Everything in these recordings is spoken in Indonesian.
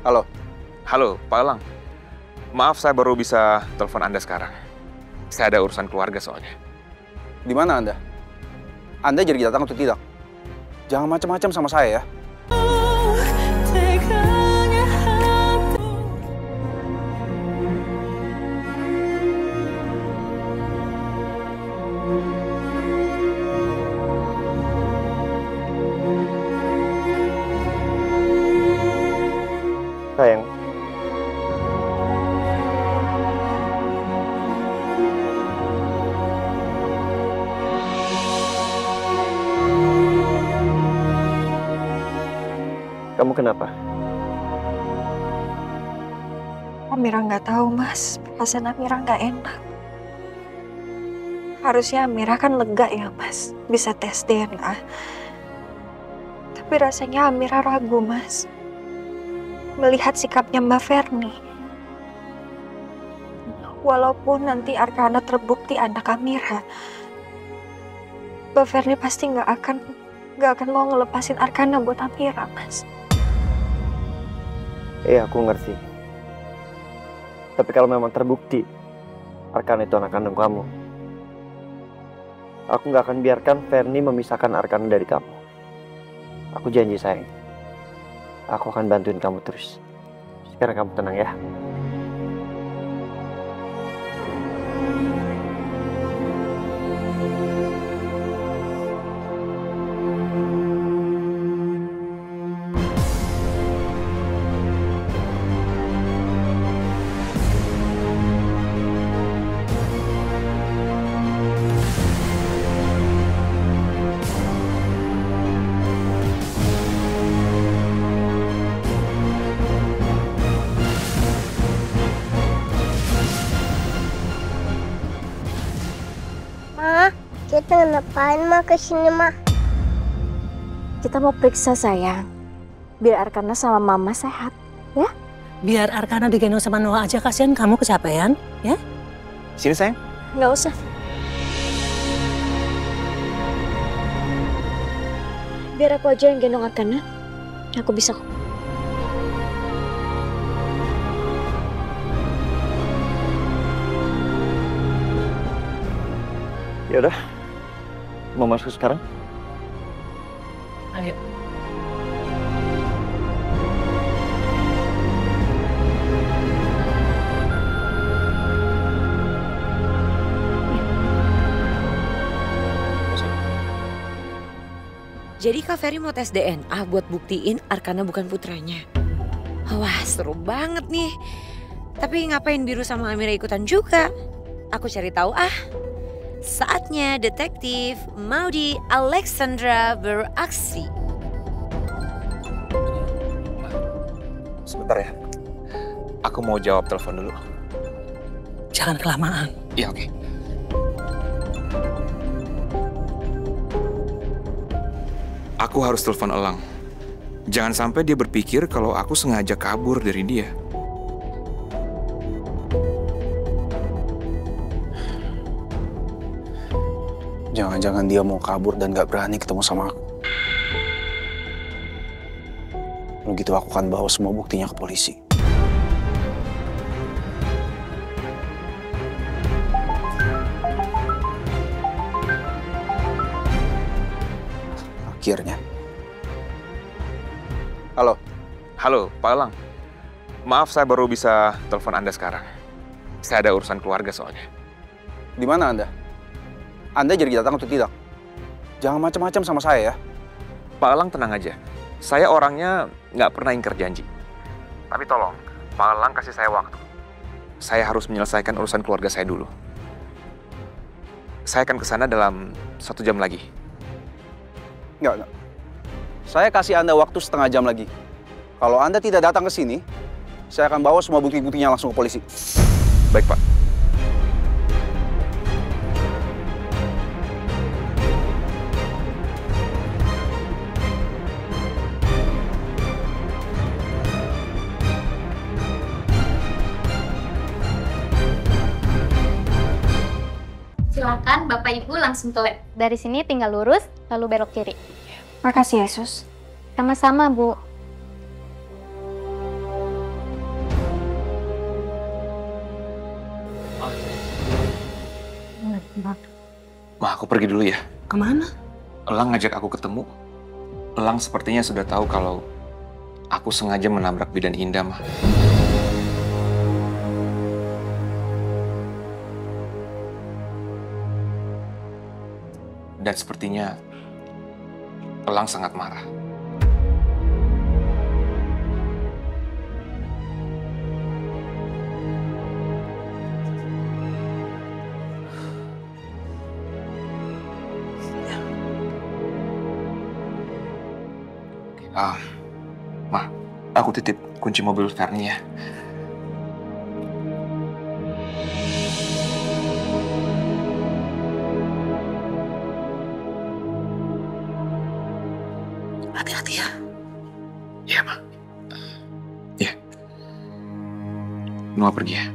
Halo. Halo, Pak Elang. Maaf saya baru bisa telepon Anda sekarang. Saya ada urusan keluarga soalnya. Di mana Anda? Anda jadi datang atau tidak? Jangan macam-macam sama saya ya. Sayang, kamu kenapa? Amira nggak tahu, Mas. Perasaan Amira nggak enak. Harusnya Amira kan lega ya, Mas. Bisa tes DNA. Tapi rasanya Amira ragu, Mas. Melihat sikapnya Mbak Ferni. Walaupun nanti Arkana terbukti anak Amira, Mbak Ferni pasti nggak akan mau ngelepasin Arkana buat Amira, Mas. Aku ngerti. Tapi kalau memang terbukti Arkana itu anak kandung kamu, aku nggak akan biarkan Ferni memisahkan Arkana dari kamu. Aku janji, sayang. Aku akan bantuin kamu terus. Sekarang kamu tenang ya. Kita ngapain mah kesini mah? Kita mau periksa, sayang. Biar Arkana sama Mama sehat, ya? Biar Arkana digendong sama Noah aja, kasihan kamu kecapean, ya? Sini sayang. Nggak usah. Biar aku aja yang gendong Arkana. Aku bisa kok. Ya udah. Mau masuk sekarang? Ayo. Jadi Kak Ferry mau tes DNA buat buktiin Arkana bukan putranya. Wah, seru banget nih. Tapi ngapain Biru sama Amira ikutan juga? Aku cari tahu ah. Saatnya detektif Maudy Alexandra beraksi. Sebentar ya. Aku mau jawab telepon dulu. Jangan kelamaan. Iya, oke. Aku harus telepon Elang. Jangan sampai dia berpikir kalau aku sengaja kabur dari dia. Jangan-jangan dia mau kabur dan gak berani ketemu sama aku. Begitu aku akan bawa semua buktinya ke polisi. Akhirnya. Halo. Halo, Pak Elang. Maaf saya baru bisa telepon Anda sekarang. Saya ada urusan keluarga soalnya. Di mana Anda? Anda jadi datang atau tidak? Jangan macam-macam sama saya ya. Pak Elang tenang aja. Saya orangnya nggak pernah ingkar janji. Tapi tolong, Pak Elang kasih saya waktu. Saya harus menyelesaikan urusan keluarga saya dulu. Saya akan ke sana dalam 1 jam lagi. Enggak. Saya kasih Anda waktu setengah jam lagi. Kalau Anda tidak datang ke sini, saya akan bawa semua bukti-buktinya langsung ke polisi. Baik, Pak. Silakan Bapak Ibu langsung ke lab. Dari sini tinggal lurus, lalu belok kiri. Makasih, Yesus. Sama-sama, Bu. Ma, aku pergi dulu ya. Kemana? Elang ngajak aku ketemu. Elang sepertinya sudah tahu kalau aku sengaja menabrak bidan Indah, Ma. Dan sepertinya Elang sangat marah. Ma, aku titip kunci mobil Fernie ya. Hati-hati ya. Iya, Ma. Iya. Noah pergi ya.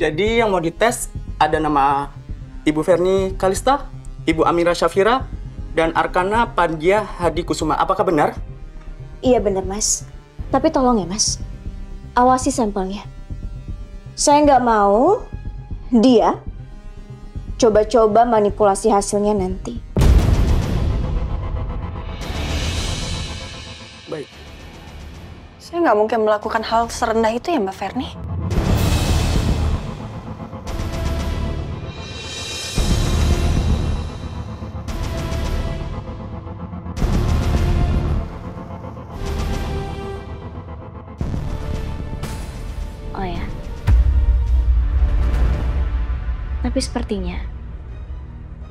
Jadi yang mau dites ada nama Ibu Fernie Kalista, Ibu Amira Syafira, dan Arkana Pandia Hadi Kusuma. Apakah benar? Iya benar, Mas. Tapi tolong ya, Mas. Awasi sampelnya. Saya nggak mau dia coba-coba manipulasi hasilnya nanti. Baik. Saya nggak mungkin melakukan hal serendah itu ya, Mbak Fernie. Oh ya. Tapi sepertinya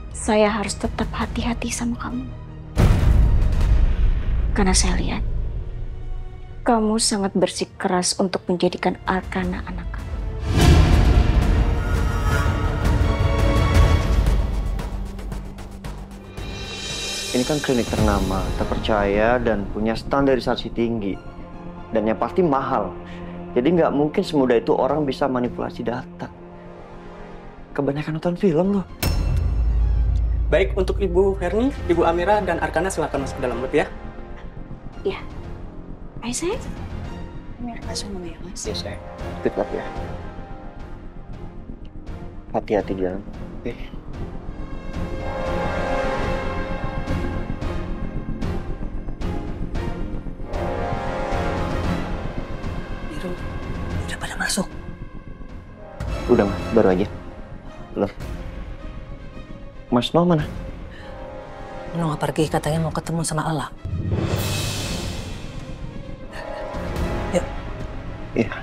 saya harus tetap hati-hati sama kamu. Karena saya lihat kamu sangat bersikeras untuk menjadikan Arkana anak kamu. Ini kan klinik ternama, terpercaya dan punya standarisasi tinggi. Dan yang pasti mahal. Jadi nggak mungkin semudah itu orang bisa manipulasi data. Kebanyakan nonton film loh. Baik, untuk Ibu Fernie, Ibu Amira, dan Arkana silakan masuk ke dalam booth ya. Iya. Ayo sayang. Amira kasih mama ya, Mas. Iya sayang. Tetap ya. Hati-hati di dalam. Oke. Biru, udah pada masuk. Udah Mas, baru aja. Belum. Mas Noah mana? Noah pergi katanya mau ketemu sama Ella. Yuk, Iya.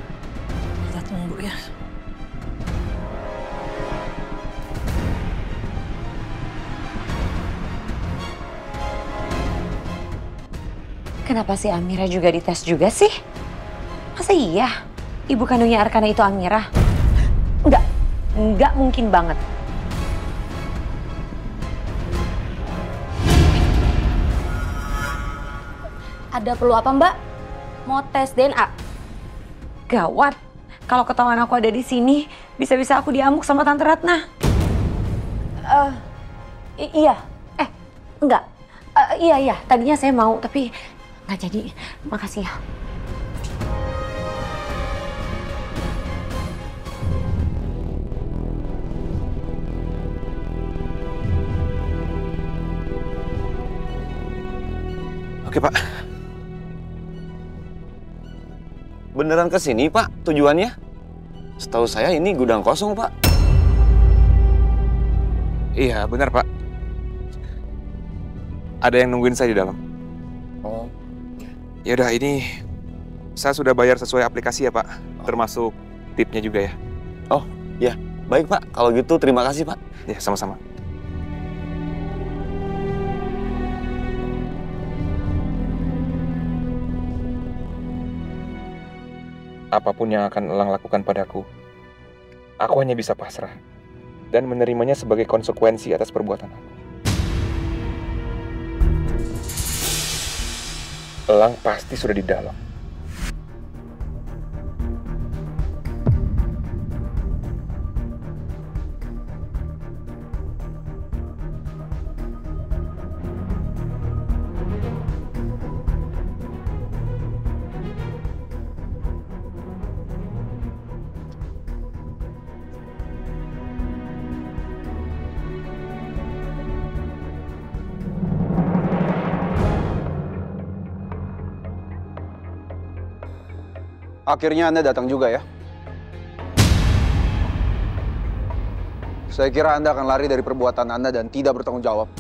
kita tunggu ya. Kenapa si Amira juga dites juga sih? Masa iya? Ibu kandungnya Arkana itu Amira? Enggak mungkin banget. Ada perlu apa, Mbak? Mau tes DNA? Gawat. Kalau ketahuan aku ada di sini, bisa-bisa aku diamuk sama Tante Ratna. Iya. Enggak. Iya. Tadinya saya mau, tapi nggak jadi. Makasih ya. Oke, Pak. Beneran ke sini, Pak, tujuannya? Setahu saya ini gudang kosong, Pak. Iya, benar, Pak. Ada yang nungguin saya di dalam. Oh. Ya udah, ini saya sudah bayar sesuai aplikasi ya, Pak. Termasuk tipnya juga ya. Oh, ya. Baik, Pak. Kalau gitu terima kasih, Pak. Ya, sama-sama. Apapun yang akan Elang lakukan padaku, aku hanya bisa pasrah dan menerimanya sebagai konsekuensi atas perbuatan aku. Elang pasti sudah di dalam. Akhirnya Anda datang juga ya. Saya kira Anda akan lari dari perbuatan Anda dan tidak bertanggung jawab.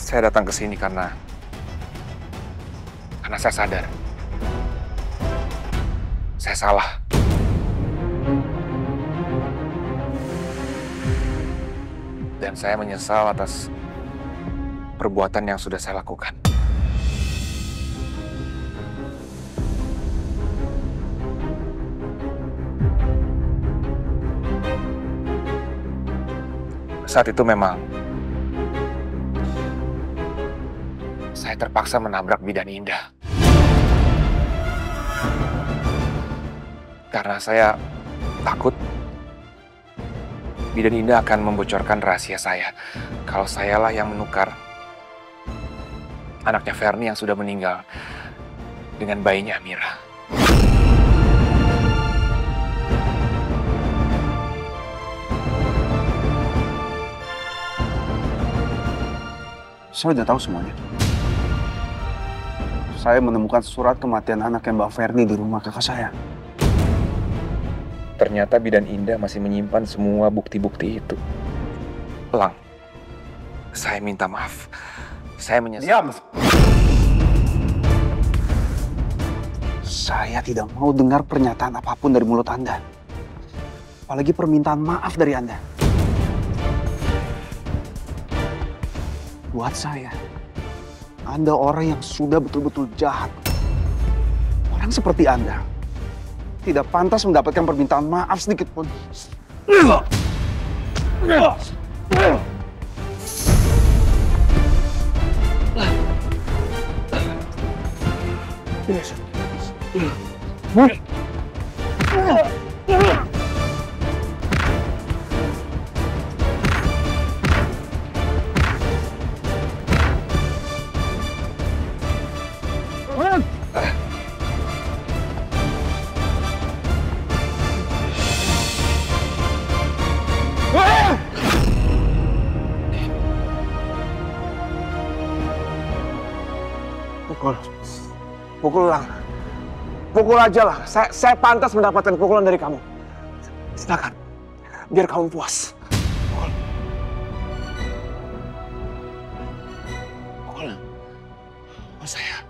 Saya datang ke sini karena saya sadar saya salah. Dan saya menyesal atas perbuatan yang sudah saya lakukan. Saat itu memang saya terpaksa menabrak Bidan Indah. Karena saya takut Bidan Indah akan membocorkan rahasia saya. Kalau sayalah yang menukar anaknya Ferni yang sudah meninggal dengan bayinya Amira. Saya udah tahu semuanya. Saya menemukan surat kematian anaknya Mbak Ferni di rumah kakak saya. Ternyata Bidan Indah masih menyimpan semua bukti-bukti itu. Elang, saya minta maaf. Saya menyesal. Diam! Saya tidak mau dengar pernyataan apapun dari mulut Anda. Apalagi permintaan maaf dari Anda. Buat saya, Anda orang yang sudah betul-betul jahat. Orang seperti Anda tidak pantas mendapatkan permintaan maaf sedikit pun. Pukul Elang. Pukul aja lah. Saya pantas mendapatkan pukulan dari kamu. Silakan. Biar kamu puas. Pukul. Oh, saya.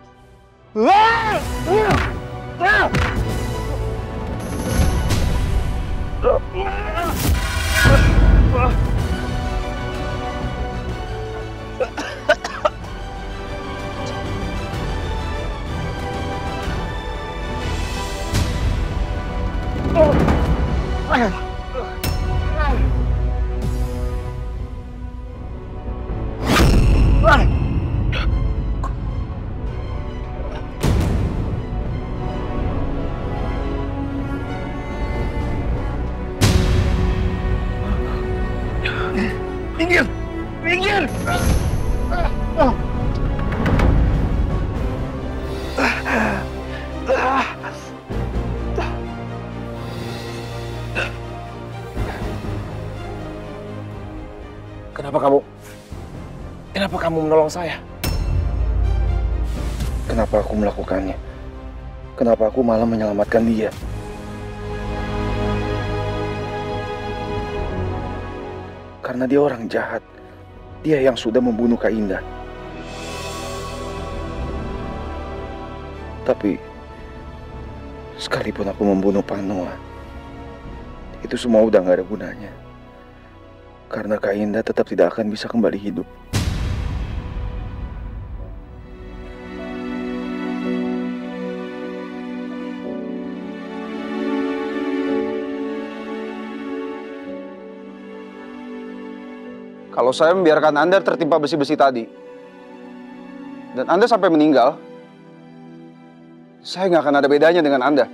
Minggir! Minggir! Kenapa kamu menolong saya? Kenapa aku melakukannya? Kenapa aku malah menyelamatkan dia? Karena dia orang jahat. Dia yang sudah membunuh Kak Indah. Tapi, sekalipun aku membunuh Pak Noah, itu semua udah gak ada gunanya. Karena Kak Indah tetap tidak akan bisa kembali hidup. Kalau saya membiarkan Anda tertimpa besi-besi tadi, dan Anda sampai meninggal, saya nggak akan ada bedanya dengan Anda.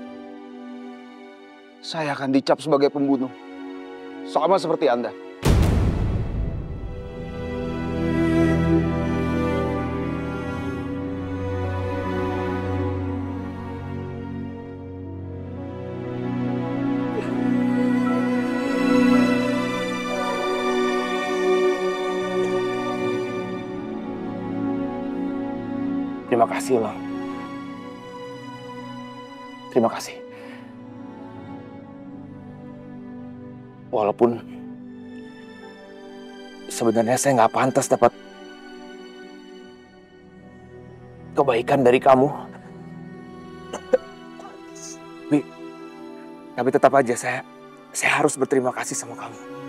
Saya akan dicap sebagai pembunuh, sama seperti Anda. Terima kasih, Lang. Terima kasih. Walaupun sebenarnya saya nggak pantas dapat kebaikan dari kamu. Tapi tetap aja saya harus berterima kasih sama kamu.